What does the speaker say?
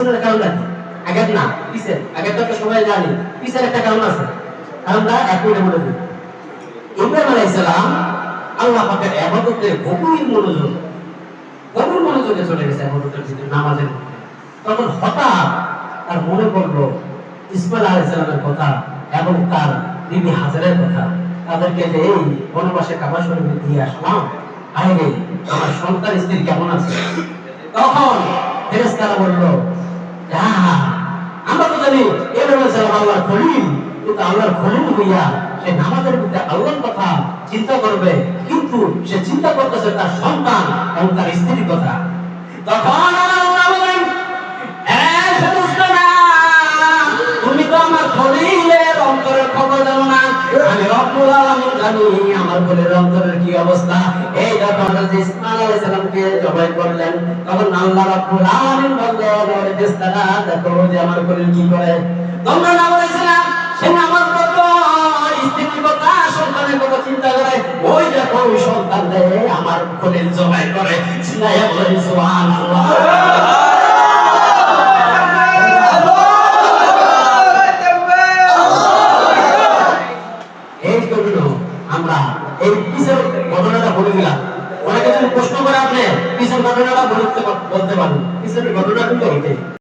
কারণ কি? আগের না পিছের, আগেরটা তো সবাই জানি, পিছের একটা কারণ আছে। কারণটা এক মিনিটে বলে দিই। ইব্রাহিম আলাইহিস সালাম আল্লাহ পাকের ইবাদতে গভীর মনোযোগে চলে গেছে ইবাদতের ভিতরে, নামাজের ভিতরে। তখন হঠাৎ তার মনে পড়লো ইসমাইল আলাইহিস সালামের কথা এবং তার বিবি হাজেরার কথা। তাদেরকে যে এই বনবাসে কাবা শরীফে দিয়ে আসলাম, আরে আমার সন্তান স্ত্রী কেমন আছে? তখন ফেরেশতারা বলল, আমরা তো জানি ইব্রাহিম আলাইহিস সালাম আল্লাহর খলিল, কিন্তু আল্লাহর খলিল হইয়া সে নামাজের মধ্যে আল্লাহর কথা চিন্তা করবে, কিন্তু সে চিন্তা করতেছে তার সন্তান এবং তার স্ত্রীর কথা। তখন আল্লাহ বলেন, তুমি তো আমার খলিলের অন্তরের খবর জানো না, আমি রব্বুল আলামিন জানি আমার খলিলের অন্তরের কি অবস্থা। এই যখন হযরত ইসমাঈল আলাইহিস সালামকে জবাই করলেন, তখন আল্লাহ রাব্বুল আলামিন বললেন, ওরে ফেরেশতারা দেখো যে আমার খলিল কি করে। তোমরা না বলেছিলাম সে নামাজ পড়তো, স্ত্রীর কথা, সন্তানের কথা চিন্তা করে, ওই দেখো ওই সন্তান দেয় আমার খলিল জবাই করে। চিল্লাইয়া বলেন সুবহানাল্লাহ। আমরা এই পিছের ঘটনাটা বলে দিলাম। অনেকে যদি প্রশ্ন করে আপনি পিছের ঘটনাটা বলতে পারেন, পিছের ঘটনা কিন্তু